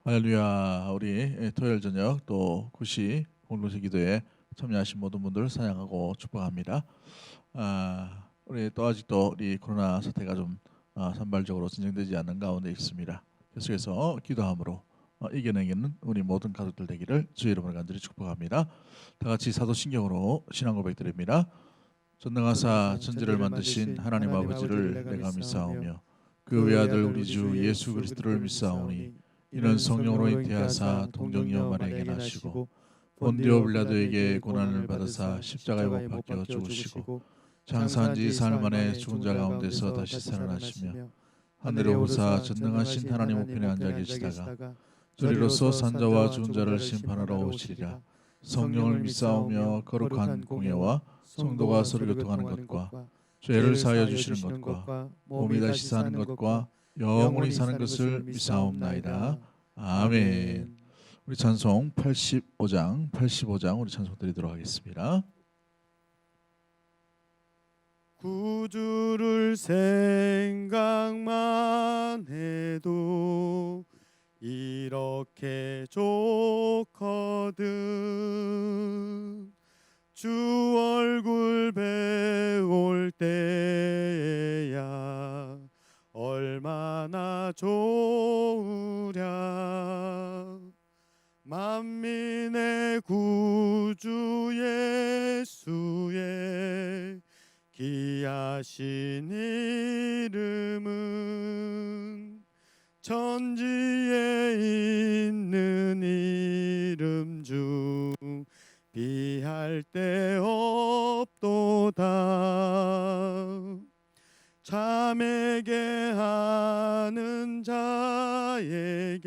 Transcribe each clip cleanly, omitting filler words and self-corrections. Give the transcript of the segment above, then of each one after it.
할렐루야. 우리 토요일 저녁 또 9시 공동체 기도에 참여하신 모든 분들 사랑하고 축복합니다. 우리 또 아직도 우리 코로나 사태가 좀 산발적으로 진정되지 않는 가운데 있습니다. 계속해서 기도함으로 이겨내기는 우리 모든 가족들 되기를 주의 이름으로 간절히 축복합니다. 다 같이 사도신경으로 신앙 고백드립니다. 전능하사 천지를 만드신 하나님 아버지를 내가 믿사오며 그 외아들 우리 주 예수 그리스도를 믿사오니 이는 성령으로 잉태하사 동정녀 마리아에게 나시고 본디오 빌라도에게 고난을 받으사 십자가에 못 박혀 죽으시고 장사한 지 사흘 만에 죽은 자 가운데서 다시 살아나시며 하늘에 오르사 전능하신 하나님 우편에 앉아 계시다가 저리로서 산자와 죽은 자를 심판하러 오시리라. 성령을 믿사오며 거룩한 공예와 성도가 서로 교통하는 것과 죄를 사하여 주시는 것과 몸이 다시 사는 것과 영원히 사는 것을 믿사옵나이다. 아멘. 우리 찬송 85장 우리 찬송 드리도록 하겠습니다. 구주를 생각만 해도 이렇게 좋거든. 주 얼굴 배울 때야 얼마나 좋으랴. 만민의 구주 예수의 귀하신 이름은 천지에 있는 이름 중 비할 데 없도다. 참에게 하는 자에게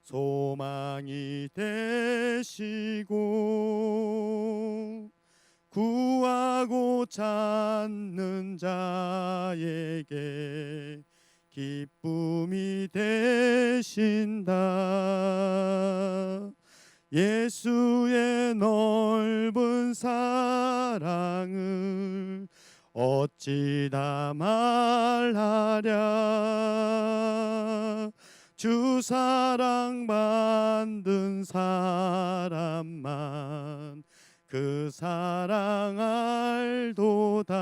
소망이 되시고 구하고 찾는 자에게 기쁨이 되신다. 예수의 넓은 사랑을 어찌 다 말하랴. 주 사랑 받은 사람만 그 사랑 알도다.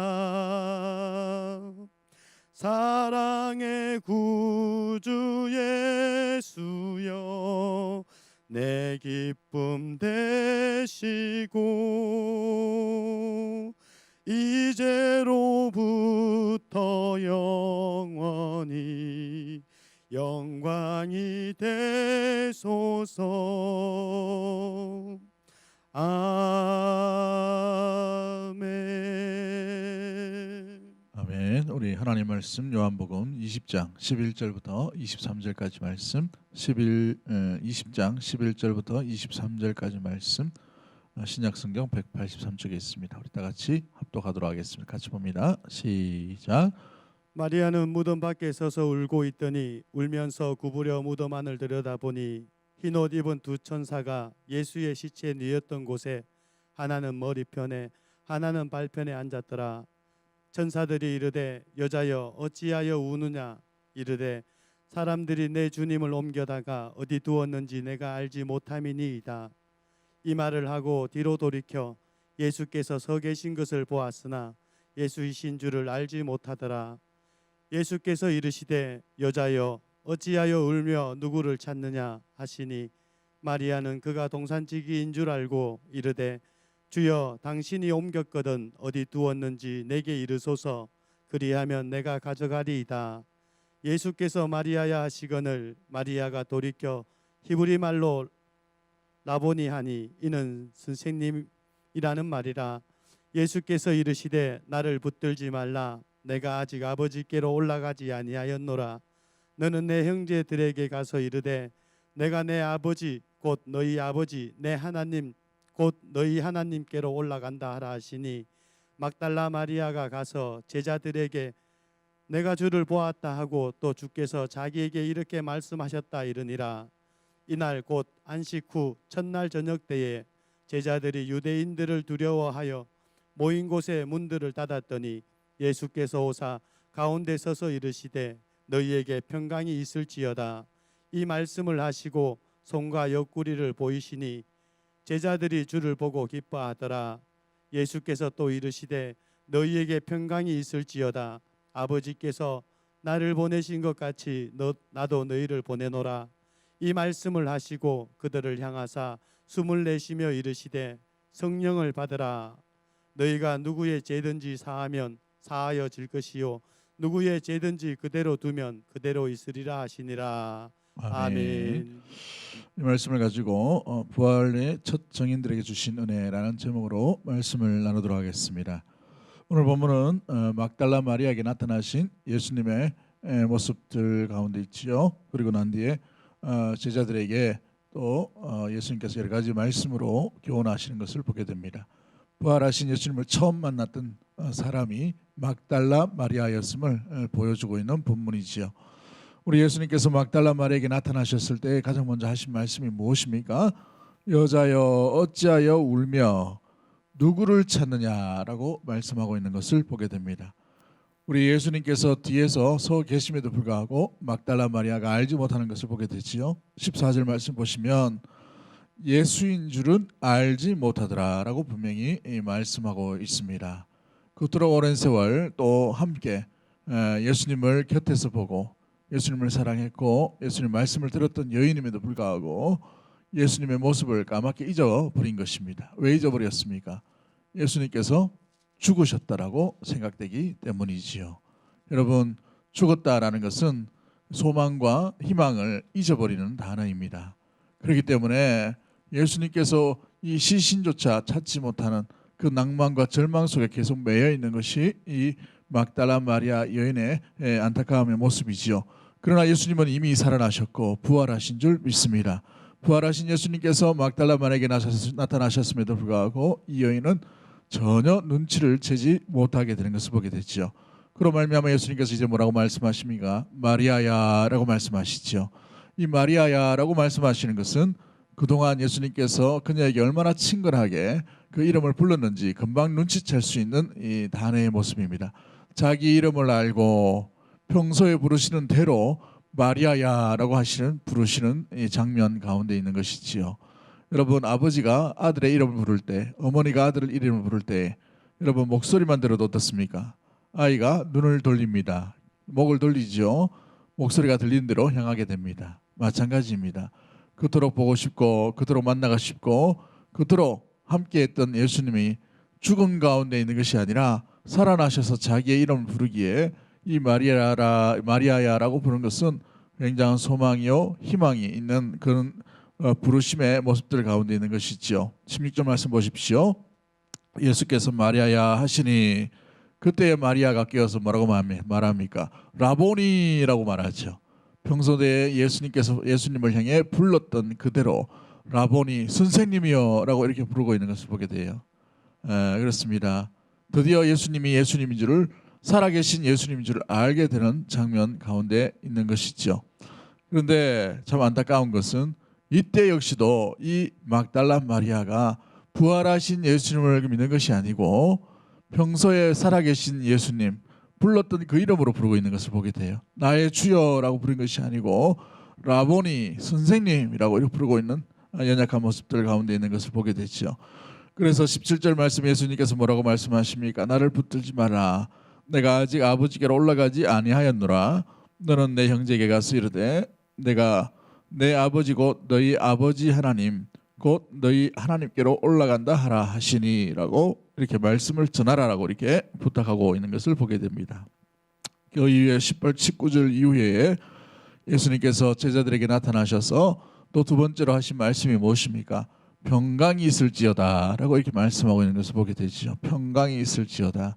사랑의 구주 예수여 내 기쁨 되시고 이제로부터 영원히 영광이 되소서. 아멘. 아멘. 우리 하나님 말씀 요한복음 20장 11절부터 23절까지 말씀 20장 11절부터 23절까지 말씀 신약성경 183쪽에 있습니다. 우리 다 같이 합독하도록 하겠습니다. 같이 봅니다. 시작. 마리아는 무덤 밖에 서서 울고 있더니 울면서 구부려 무덤 안을 들여다보니 흰옷 입은 두 천사가 예수의 시체에 누웠던 곳에 하나는 머리편에 하나는 발편에 앉았더라. 천사들이 이르되 여자여 어찌하여 우느냐. 이르되 사람들이 내 주님을 옮겨다가 어디 두었는지 내가 알지 못함이니이다. 이 말을 하고 뒤로 돌이켜 예수께서 서 계신 것을 보았으나 예수이신 줄을 알지 못하더라. 예수께서 이르시되 여자여 어찌하여 울며 누구를 찾느냐 하시니 마리아는 그가 동산지기인 줄 알고 이르되 주여 당신이 옮겼거든 어디 두었는지 내게 이르소서. 그리하면 내가 가져가리이다. 예수께서 마리아야 하시거늘 마리아가 돌이켜 히브리 말로 라보니 하니 이는 선생님이라는 말이라. 예수께서 이르시되 나를 붙들지 말라. 내가 아직 아버지께로 올라가지 아니하였노라. 너는 내 형제들에게 가서 이르되 내가 내 아버지 곧 너희 아버지 내 하나님 곧 너희 하나님께로 올라간다 하라 하시니 막달라 마리아가 가서 제자들에게 내가 주를 보았다 하고 또 주께서 자기에게 이렇게 말씀하셨다 이르니라. 이날 곧 안식 후 첫날 저녁 때에 제자들이 유대인들을 두려워하여 모인 곳에 문들을 닫았더니 예수께서 오사 가운데 서서 이르시되 너희에게 평강이 있을지어다. 이 말씀을 하시고 손과 옆구리를 보이시니 제자들이 주를 보고 기뻐하더라. 예수께서 또 이르시되 너희에게 평강이 있을지어다. 아버지께서 나를 보내신 것 같이 나도 너희를 보내노라. 이 말씀을 하시고 그들을 향하사 숨을 내쉬며 이르시되 성령을 받으라. 너희가 누구의 죄든지 사하면 사하여질 것이요 누구의 죄든지 그대로 두면 그대로 있으리라 하시니라. 아멘. 이 말씀을 가지고 부활의 첫 정인들에게 주신 은혜라는 제목으로 말씀을 나누도록 하겠습니다. 오늘 본문은 막달라 마리아에게 나타나신 예수님의 모습들 가운데 있지요. 그리고 난 뒤에 제자들에게 또 예수님께서 여러 가지 말씀으로 교훈하시는 것을 보게 됩니다. 부활하신 예수님을 처음 만났던 사람이 막달라 마리아였음을 보여주고 있는 본문이지요. 우리 예수님께서 막달라 마리아에게 나타나셨을 때 가장 먼저 하신 말씀이 무엇입니까? 여자여 어찌하여 울며 누구를 찾느냐라고 말씀하고 있는 것을 보게 됩니다. 우리 예수님께서 뒤에서 서 계심에도 불구하고 막달라 마리아가 알지 못하는 것을 보게 되지요. 14절 말씀 보시면 예수인 줄은 알지 못하더라라고 분명히 말씀하고 있습니다. 그토록 오랜 세월 또 함께 예수님을 곁에서 보고 예수님을 사랑했고 예수님 말씀을 들었던 여인임에도 불구하고 예수님의 모습을 까맣게 잊어버린 것입니다. 왜 잊어버렸습니까? 예수님께서 죽으셨다라고 생각되기 때문이지요. 여러분, 죽었다라는 것은 소망과 희망을 잊어버리는 단어입니다. 그렇기 때문에 예수님께서 이 시신조차 찾지 못하는 그 낭만과 절망 속에 계속 매여 있는 것이 이 막달라 마리아 여인의 안타까움의 모습이지요. 그러나 예수님은 이미 살아나셨고 부활하신 줄 믿습니다. 부활하신 예수님께서 막달라 마리아에게 나타나셨음에도 불구하고 이 여인은 전혀 눈치를 채지 못하게 되는 것을 보게 됐죠. 그로 말미암아 예수님께서 이제 뭐라고 말씀하십니까? 마리아야라고 말씀하시죠. 이 마리아야라고 말씀하시는 것은 그동안 예수님께서 그녀에게 얼마나 친근하게 그 이름을 불렀는지 금방 눈치챌 수 있는 이 단어의 모습입니다. 자기 이름을 알고 평소에 부르시는 대로 마리아야라고 부르시는 이 장면 가운데 있는 것이지요. 여러분, 아버지가 아들의 이름을 부를 때, 어머니가 아들의 이름을 부를 때 여러분 목소리만 들어도 어떻습니까? 아이가 눈을 돌립니다. 목을 돌리죠. 목소리가 들리는 대로 향하게 됩니다. 마찬가지입니다. 그토록 보고 싶고 그토록 만나고 싶고 그토록 함께했던 예수님이 죽음 가운데 있는 것이 아니라 살아나셔서 자기의 이름을 부르기에 이 마리아야라고 부르는 것은 굉장한 소망이요 희망이 있는 그런 부르심의 모습들 가운데 있는 것이죠. 16절 말씀 보십시오. 예수께서 마리아야 하시니 그때의 마리아가 깨어서 뭐라고 말합니까? 라보니라고 말하죠. 평소에 예수님께서 예수님을 향해 불렀던 그대로 라보니 선생님이여라고 이렇게 부르고 있는 것을 보게 돼요. 그렇습니다. 드디어 예수님이 예수님인 줄을 살아계신 예수님인 줄을 알게 되는 장면 가운데 있는 것이죠. 그런데 참 안타까운 것은 이때 역시도 이 막달라 마리아가 부활하신 예수님을 믿는 것이 아니고 평소에 살아계신 예수님 불렀던 그 이름으로 부르고 있는 것을 보게 돼요. 나의 주여라고 부른 것이 아니고 라보니 선생님이라고 이렇게 부르고 있는 연약한 모습들 가운데 있는 것을 보게 되죠. 그래서 17절 말씀 예수님께서 뭐라고 말씀하십니까? 나를 붙들지 마라. 내가 아직 아버지께로 올라가지 아니하였노라. 너는 내 형제에게 가서 이르되 내가 내 아버지 곧 너희 아버지 하나님 곧 너희 하나님께로 올라간다 하라 하시니라고 이렇게 말씀을 전하라라고 이렇게 부탁하고 있는 것을 보게 됩니다. 그 이후에 19절 이후에 예수님께서 제자들에게 나타나셔서 또 두 번째로 하신 말씀이 무엇입니까? 평강이 있을지어다 라고 이렇게 말씀하고 있는 것을 보게 되죠. 평강이 있을지어다.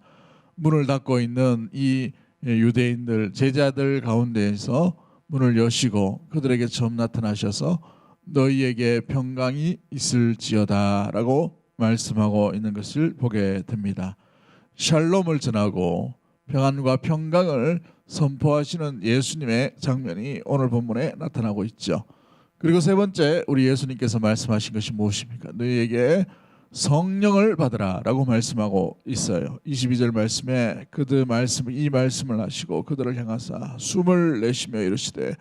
문을 닫고 있는 이 유대인들 제자들 가운데에서 문을 여시고 그들에게 처음 나타나셔서 너희에게 평강이 있을지어다 라고 말씀하고 있는 것을 보게 됩니다. 샬롬을 전하고 평안과 평강을 선포하시는 예수님의 장면이 오늘 본문에 나타나고 있죠. 그리고 세 번째 우리 예수님께서 말씀하신 것이 무엇입니까? 너희에게 성령을 받으라 라고 말씀하고 있어요. 22절 말씀에 이 말씀을 하시고 그들을 향하사 숨을 내쉬며 이르시되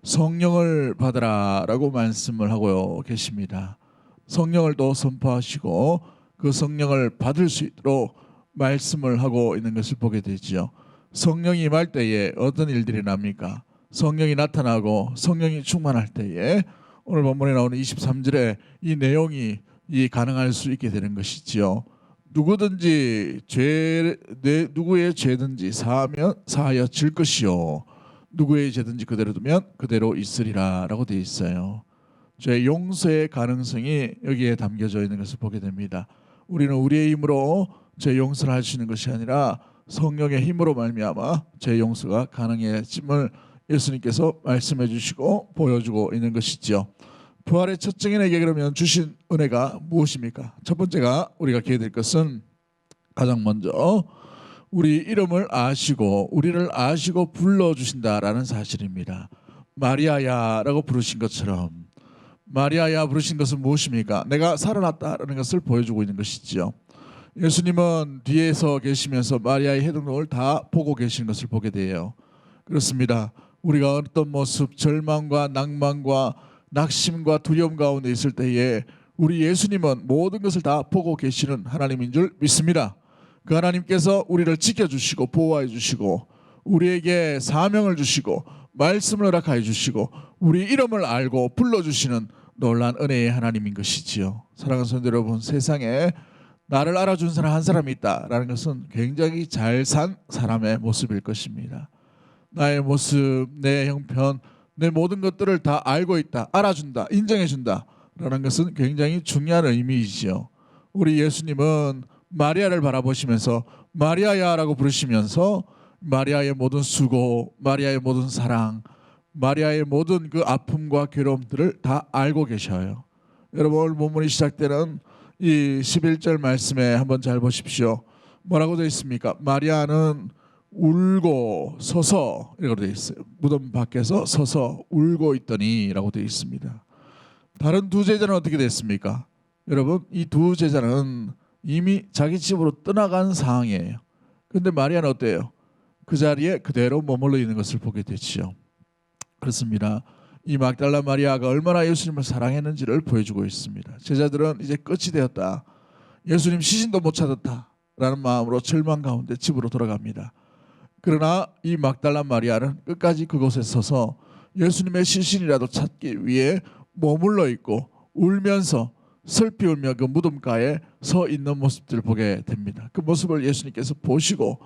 성령을 받으라라고 말씀을 하고 계십니다. 성령을 또 선포하시고 그 성령을 받을 수 있도록 말씀을 하고 있는 것을 보게 되지요. 성령이 임할 때에 어떤 일들이 납니까? 성령이 나타나고 성령이 충만할 때에 오늘 본문에 나오는 23절에 이 내용이 가능할 수 있게 되는 것이지요. 누구든지 누구의 죄든지 사하면 사하여 질 것이요 누구의 죄든지 그대로 두면 그대로 있으리라라고 되어 있어요. 죄 용서의 가능성이 여기에 담겨져 있는 것을 보게 됩니다. 우리는 우리의 힘으로 죄 용서를 할 수 있는 것이 아니라 성령의 힘으로 말미암아 죄 용서가 가능해짐을 예수님께서 말씀해 주시고 보여주고 있는 것이죠. 부활의 첫 증인에게 그러면 주신 은혜가 무엇입니까? 첫 번째가 우리가 기억해야 될 것은 가장 먼저 우리 이름을 아시고 우리를 아시고 불러주신다라는 사실입니다. 마리아야라고 부르신 것처럼 마리아야 부르신 것은 무엇입니까? 내가 살아났다라는 것을 보여주고 있는 것이지요. 예수님은 뒤에서 계시면서 마리아의 행동을 다 보고 계시는 것을 보게 돼요. 그렇습니다. 우리가 어떤 모습, 절망과 낭만과 낙심과 두려움 가운데 있을 때에 우리 예수님은 모든 것을 다 보고 계시는 하나님인 줄 믿습니다. 그 하나님께서 우리를 지켜주시고 보호해 주시고 우리에게 사명을 주시고 말씀을 허락하여 주시고 우리 이름을 알고 불러주시는 놀라운 은혜의 하나님인 것이지요. 사랑하는 성도 여러분, 세상에 나를 알아준 사람 한 사람이 있다라는 것은 굉장히 잘 산 사람의 모습일 것입니다. 나의 모습, 내 형편, 내 모든 것들을 다 알고 있다, 알아준다, 인정해준다 라는 것은 굉장히 중요한 의미이지요. 우리 예수님은 마리아를 바라보시면서 마리아야라고 부르시면서 마리아의 모든 수고, 마리아의 모든 사랑, 마리아의 모든 그 아픔과 괴로움들을 다 알고 계셔요. 여러분 오늘 본문이 시작되는 이 11절 말씀에 한번 잘 보십시오. 뭐라고 되어 있습니까? 마리아는 울고 서서 이라고 되어 있어요. 무덤 밖에서 서서 울고 있더니 라고 되어 있습니다. 다른 두 제자는 어떻게 됐습니까? 여러분 이 두 제자는 이미 자기 집으로 떠나간 상황이에요. 그런데 마리아는 어때요? 그 자리에 그대로 머물러 있는 것을 보게 되지요. 그렇습니다. 이 막달라 마리아가 얼마나 예수님을 사랑했는지를 보여주고 있습니다. 제자들은 이제 끝이 되었다, 예수님 시신도 못 찾았다라는 마음으로 절망 가운데 집으로 돌아갑니다. 그러나 이 막달라 마리아는 끝까지 그곳에 서서 예수님의 시신이라도 찾기 위해 머물러 있고 울면서 슬피 울며 그 무덤가에 서 있는 모습들을 보게 됩니다. 그 모습을 예수님께서 보시고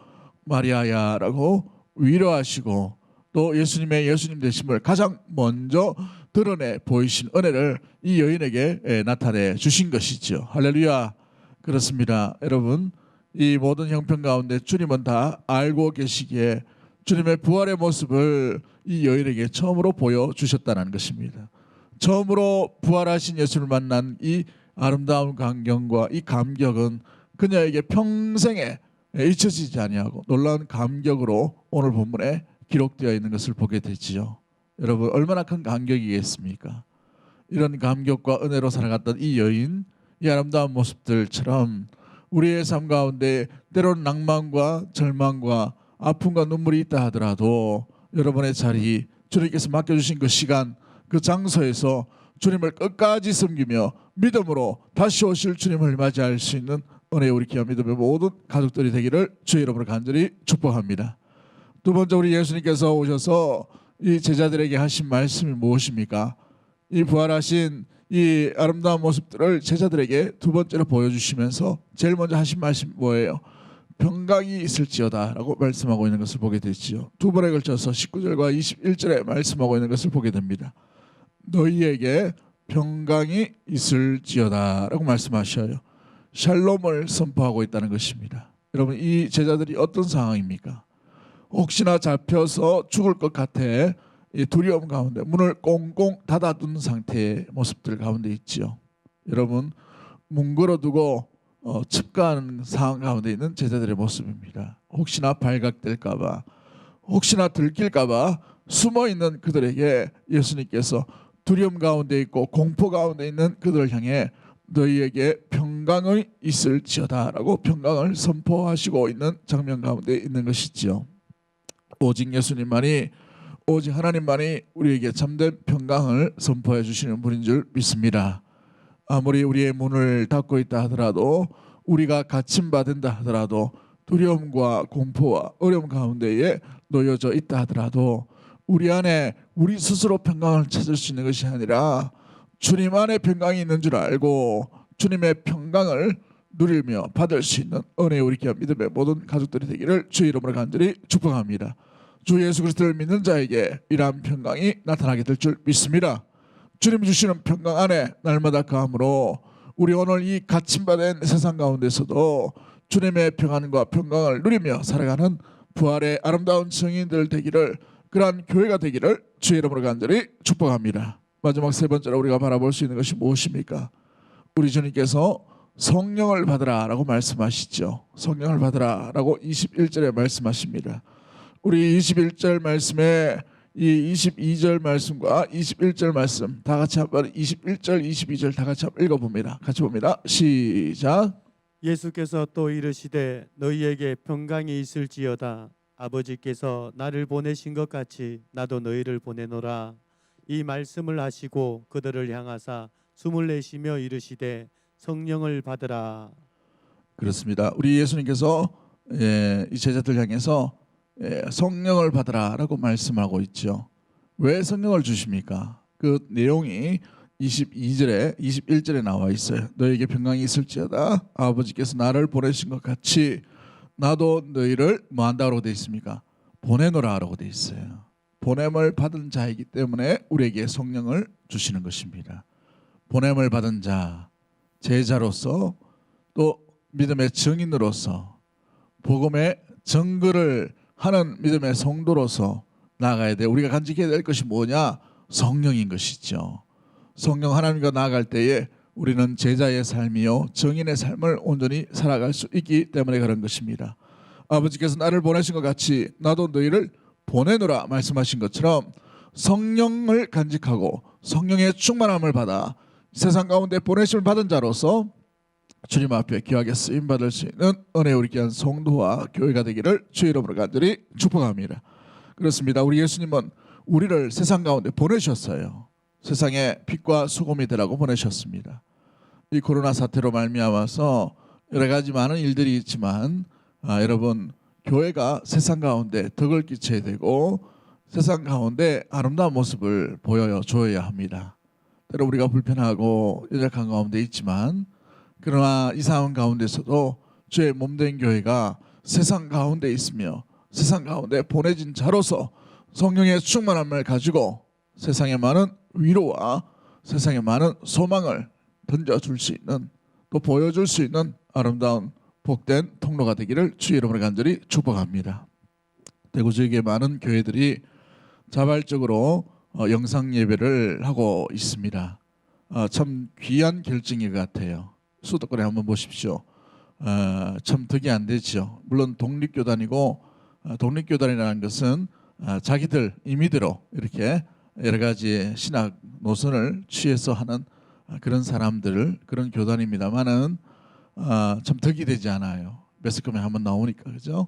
마리아야라고 위로하시고 또 예수님의 예수님 되심을 가장 먼저 드러내 보이신 은혜를 이 여인에게 나타내 주신 것이죠. 할렐루야. 그렇습니다. 여러분 이 모든 형편 가운데 주님은 다 알고 계시기에 주님의 부활의 모습을 이 여인에게 처음으로 보여주셨다는 것입니다. 처음으로 부활하신 예수를 만난 이 아름다운 광경과 이 감격은 그녀에게 평생에 잊혀지지 아니하고 놀라운 감격으로 오늘 본문에 기록되어 있는 것을 보게 되지요. 여러분 얼마나 큰 감격이겠습니까? 이런 감격과 은혜로 살아갔던 이 여인, 이 아름다운 모습들처럼 우리의 삶 가운데 때로는 낭만과 절망과 아픔과 눈물이 있다 하더라도 여러분의 자리, 주님께서 맡겨주신 그 시간, 그 장소에서 주님을 끝까지 섬기며 믿음으로 다시 오실 주님을 맞이할 수 있는 은혜의 우리 귀한 믿음의 모든 가족들이 되기를 주의 이름으로 간절히 축복합니다. 두 번째, 우리 예수님께서 오셔서 이 제자들에게 하신 말씀이 무엇입니까? 이 부활하신 이 아름다운 모습들을 제자들에게 두 번째로 보여주시면서 제일 먼저 하신 말씀이 뭐예요? 평강이 있을지어다 라고 말씀하고 있는 것을 보게 되지요. 두 번에 걸쳐서 19절과 21절에 말씀하고 있는 것을 보게 됩니다. 너희에게 평강이 있을지어다 라고 말씀하셔요. 샬롬을 선포하고 있다는 것입니다. 여러분 이 제자들이 어떤 상황입니까? 혹시나 잡혀서 죽을 것 같아 이 두려움 가운데 문을 꽁꽁 닫아둔 상태의 모습들 가운데 있지요. 여러분 뭉그러두고 칩가하는 상황 가운데 있는 제자들의 모습입니다. 혹시나 발각될까봐, 혹시나 들킬까봐 숨어있는 그들에게 예수님께서 두려움 가운데 있고 공포 가운데 있는 그들을 향해 너희에게 평강이 있을지어다 라고 평강을 선포하시고 있는 장면 가운데 있는 것이지요. 오직 예수님만이 오직 하나님만이 우리에게 참된 평강을 선포해 주시는 분인 줄 믿습니다. 아무리 우리의 문을 닫고 있다 하더라도, 우리가 갇힘받은다 하더라도, 두려움과 공포와 어려움 가운데에 놓여져 있다 하더라도 우리 안에 우리 스스로 평강을 찾을 수 있는 것이 아니라 주님 안에 평강이 있는 줄 알고 주님의 평강을 누리며 받을 수 있는 은혜의 우리 귀한 믿음의 모든 가족들이 되기를 주의 이름으로 간절히 축복합니다. 주 예수 그리스도를 믿는 자에게 이러한 평강이 나타나게 될 줄 믿습니다. 주님 주시는 평강 안에 날마다 거함으로 우리 오늘 이 갇힘받은 세상 가운데서도 주님의 평안과 평강을 누리며 살아가는 부활의 아름다운 증인들 되기를, 그러한 교회가 되기를 주의 이름으로 간절히 축복합니다. 마지막 세 번째로 우리가 바라볼 수 있는 것이 무엇입니까? 우리 주님께서 성령을 받으라 라고 말씀하시죠. 성령을 받으라 라고 21절에 말씀하십니다. 우리 21절 말씀에 이 22절 말씀과 21절 말씀 다 같이 한번 21절 22절 다 같이 한번 읽어봅니다. 같이 봅니다. 시작. 예수께서 또 이르시되 너희에게 평강이 있을지어다. 아버지께서 나를 보내신 것 같이 나도 너희를 보내노라. 이 말씀을 하시고 그들을 향하사 숨을 내쉬며 이르시되 성령을 받으라. 그렇습니다. 우리 예수님께서 이 제자들 향해서 성령을 받으라라고 말씀하고 있죠. 왜 성령을 주십니까? 그 내용이 22절에 21절에 나와 있어요. 너에게 평강이 있을지어다. 아버지께서 나를 보내신 것 같이 나도 너희를 뭐 한다고 되어 있습니까? 보내노라라고 되어 있어요. 보냄을 받은 자이기 때문에 우리에게 성령을 주시는 것입니다. 보냄을 받은 자, 제자로서 또 믿음의 증인으로서 복음의 증거를 하는 믿음의 성도로서 나아가야 돼. 우리가 간직해야 될 것이 뭐냐? 성령인 것이죠. 성령 하나님과 나아갈 때에 우리는 제자의 삶이요 증인의 삶을 온전히 살아갈 수 있기 때문에 그런 것입니다. 아버지께서 나를 보내신 것 같이 나도 너희를 보내노라 말씀하신 것처럼 성령을 간직하고 성령의 충만함을 받아 세상 가운데 보내심을 받은 자로서 주님 앞에 귀하게 쓰임받을 수 있는 은혜의 우리 귀한 성도와 교회가 되기를 주의 이름으로 간절히 축복합니다. 그렇습니다. 우리 예수님은 우리를 세상 가운데 보내셨어요. 세상에 빛과 소금이 되라고 보내셨습니다. 이 코로나 사태로 말미암아서 여러 가지 많은 일들이 있지만 여러분, 교회가 세상 가운데 덕을 끼쳐야 되고 세상 가운데 아름다운 모습을 보여줘야 합니다. 때로 우리가 불편하고 연약한 가운데 있지만 그러나 이 상황 가운데서도 주의 몸된 교회가 세상 가운데 있으며 세상 가운데 보내진 자로서 성령의 충만함을 가지고 세상에 많은 위로와 세상에 많은 소망을 던져줄 수 있는, 또 보여줄 수 있는 아름다운 복된 통로가 되기를 주의 이름으로 간절히 축복합니다. 대구 지역의 많은 교회들이 자발적으로 영상 예배를 하고 있습니다. 참 귀한 결정인 것 같아요. 수도권에 한번 보십시오. 참 덕이 안 되죠. 물론 독립교단이고 독립교단이라는 것은 자기들 임의대로 이렇게 여러 가지 신학 노선을 취해서 하는 그런 사람들, 그런 교단입니다만은 참 덕이 되지 않아요. 매스컴에 한번 나오니까, 그죠?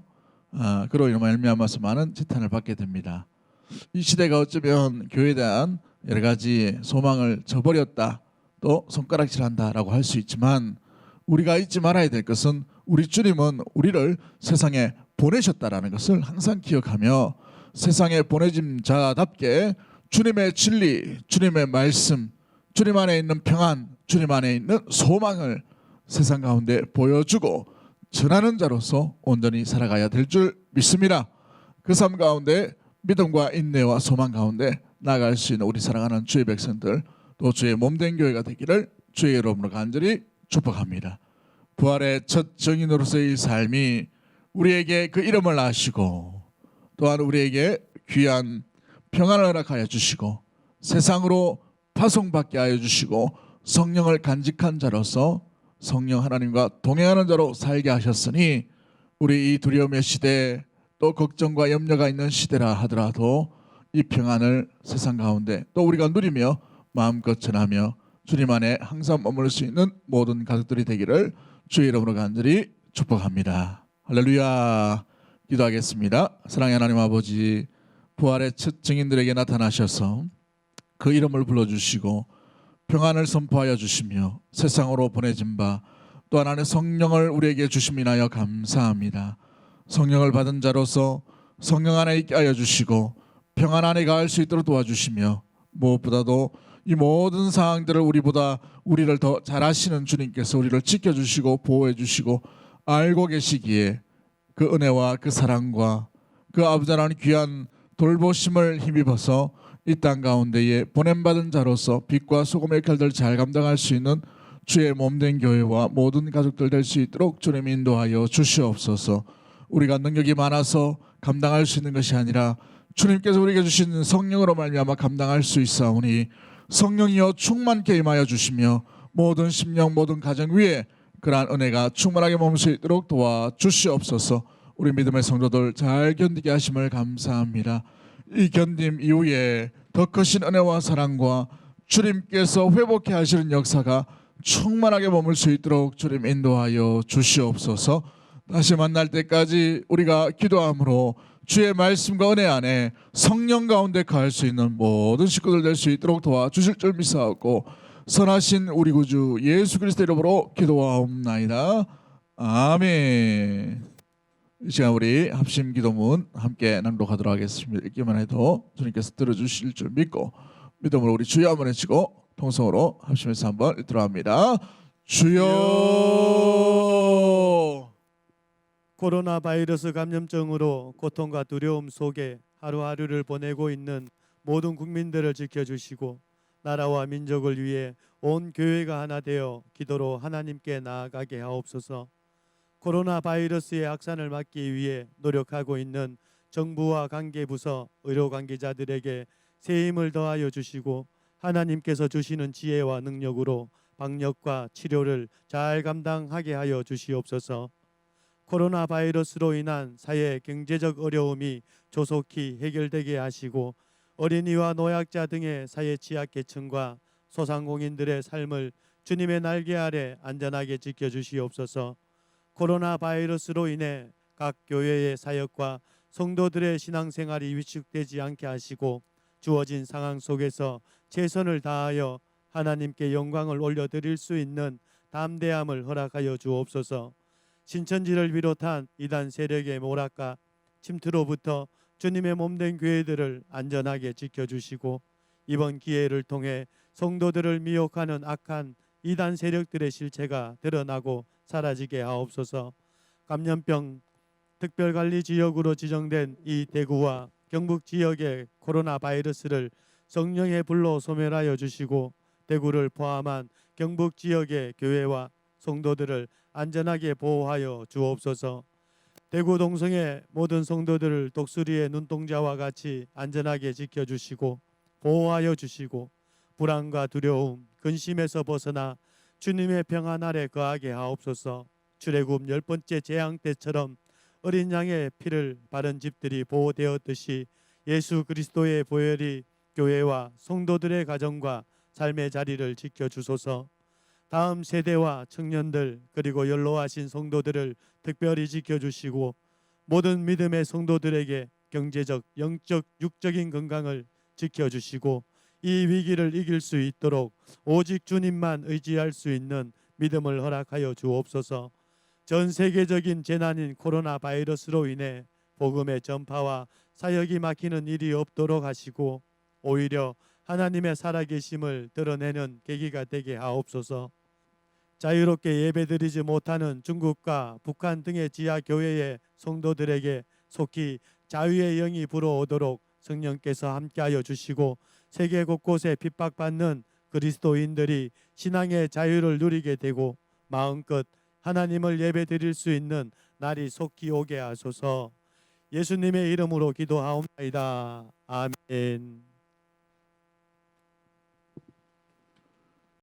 그로 인해 말미암아서 많은 지탄을 받게 됩니다. 이 시대가 어쩌면 교회에 대한 여러 가지 소망을 저버렸다, 또 손가락질한다라고 할 수 있지만 우리가 잊지 말아야 될 것은 우리 주님은 우리를 세상에 보내셨다라는 것을 항상 기억하며 세상에 보내진 자답게 주님의 진리, 주님의 말씀, 주님 안에 있는 평안, 주님 안에 있는 소망을 세상 가운데 보여주고 전하는 자로서 온전히 살아가야 될 줄 믿습니다. 그 삶 가운데 믿음과 인내와 소망 가운데 나아갈 수 있는 우리 사랑하는 주의 백성들, 또 주의 몸된 교회가 되기를 주의 이름으로 간절히 축복합니다. 부활의 첫 증인으로서의 삶이 우리에게 그 이름을 아시고 또한 우리에게 귀한 평안을 허락하여 주시고 세상으로 파송받게 하여 주시고 성령을 간직한 자로서 성령 하나님과 동행하는 자로 살게 하셨으니 우리 이 두려움의 시대, 또 걱정과 염려가 있는 시대라 하더라도 이 평안을 세상 가운데 또 우리가 누리며 마음껏 전하며 주님 안에 항상 머물 수 있는 모든 가족들이 되기를 주의 이름으로 간절히 축복합니다. 할렐루야. 기도하겠습니다. 사랑의 하나님 아버지, 부활의 첫 증인들에게 나타나셔서 그 이름을 불러주시고 평안을 선포하여 주시며 세상으로 보내진 바 또 하나의 성령을 우리에게 주심이 인하여 감사합니다. 성령을 받은 자로서 성령 안에 있게 하여 주시고 평안 안에 가할 수 있도록 도와주시며 무엇보다도 이 모든 상황들을 우리를 더 잘 아시는 주님께서 우리를 지켜주시고 보호해주시고 알고 계시기에 그 은혜와 그 사랑과 그 아버지 하나님 귀한 돌보심을 힘입어서 이 땅 가운데에 보냄받은 자로서 빛과 소금의 역할들을 잘 감당할 수 있는 주의 몸된 교회와 모든 가족들 될 수 있도록 주님 인도하여 주시옵소서. 우리가 능력이 많아서 감당할 수 있는 것이 아니라 주님께서 우리에게 주신 성령으로 말미암아 감당할 수 있사오니 성령이여 충만케 임하여 주시며 모든 심령 모든 가정 위에 그러한 은혜가 충만하게 머물 수 있도록 도와주시옵소서. 우리 믿음의 성도들 잘 견디게 하심을 감사합니다. 이 견딤 이후에 더 크신 은혜와 사랑과 주님께서 회복해 하시는 역사가 충만하게 머물 수 있도록 주님 인도하여 주시옵소서. 다시 만날 때까지 우리가 기도함으로 주의 말씀과 은혜 안에 성령 가운데 거할 수 있는 모든 식구들 될 수 있도록 도와주실 줄 믿사옵고 선하신 우리 구주 예수 그리스도 이름으로 기도하옵나이다. 아멘. 이 시간 우리 합심 기도문 함께 낭독하도록 하겠습니다. 읽기만 해도 주님께서 들어주실 줄 믿고 믿음으로 우리 주여 한번 외치고 통성으로 합심해서 한번 읽도록 합니다. 주여. 코로나 바이러스 감염증으로 고통과 두려움 속에 하루하루를 보내고 있는 모든 국민들을 지켜주시고 나라와 민족을 위해 온 교회가 하나 되어 기도로 하나님께 나아가게 하옵소서. 코로나 바이러스의 확산을 막기 위해 노력하고 있는 정부와 관계부서 의료 관계자들에게 새 힘을 더하여 주시고 하나님께서 주시는 지혜와 능력으로 방역과 치료를 잘 감당하게 하여 주시옵소서. 코로나 바이러스로 인한 사회 경제적 어려움이 조속히 해결되게 하시고 어린이와 노약자 등의 사회 취약계층과 소상공인들의 삶을 주님의 날개 아래 안전하게 지켜주시옵소서. 코로나 바이러스로 인해 각 교회의 사역과 성도들의 신앙생활이 위축되지 않게 하시고 주어진 상황 속에서 최선을 다하여 하나님께 영광을 올려드릴 수 있는 담대함을 허락하여 주옵소서. 신천지를 비롯한 이단 세력의 모락과 침투로부터 주님의 몸된 교회들을 안전하게 지켜주시고 이번 기회를 통해 성도들을 미혹하는 악한 이단 세력들의 실체가 드러나고 사라지게 하옵소서. 감염병 특별관리지역으로 지정된 이 대구와 경북 지역의 코로나 바이러스를 성령의 불로 소멸하여 주시고 대구를 포함한 경북 지역의 교회와 성도들을 안전하게 보호하여 주옵소서. 대구 동성의 모든 성도들을 독수리의 눈동자와 같이 안전하게 지켜주시고 보호하여 주시고 불안과 두려움, 근심에서 벗어나 주님의 평안 아래 거하게 하옵소서. 출애굽 10번째 재앙 때처럼 어린 양의 피를 바른 집들이 보호되었듯이 예수 그리스도의 보혈이 교회와 성도들의 가정과 삶의 자리를 지켜주소서. 다음 세대와 청년들 그리고 연로하신 성도들을 특별히 지켜주시고 모든 믿음의 성도들에게 경제적, 영적, 육적인 건강을 지켜주시고 이 위기를 이길 수 있도록 오직 주님만 의지할 수 있는 믿음을 허락하여 주옵소서. 전 세계적인 재난인 코로나 바이러스로 인해 복음의 전파와 사역이 막히는 일이 없도록 하시고 오히려 하나님의 살아계심을 드러내는 계기가 되게 하옵소서. 자유롭게 예배드리지 못하는 중국과 북한 등의 지하 교회의 성도들에게 속히 자유의 영이 불어오도록 성령께서 함께하여 주시고 세계 곳곳에 핍박받는 그리스도인들이 신앙의 자유를 누리게 되고 마음껏 하나님을 예배드릴 수 있는 날이 속히 오게 하소서. 예수님의 이름으로 기도하옵나이다. 아멘.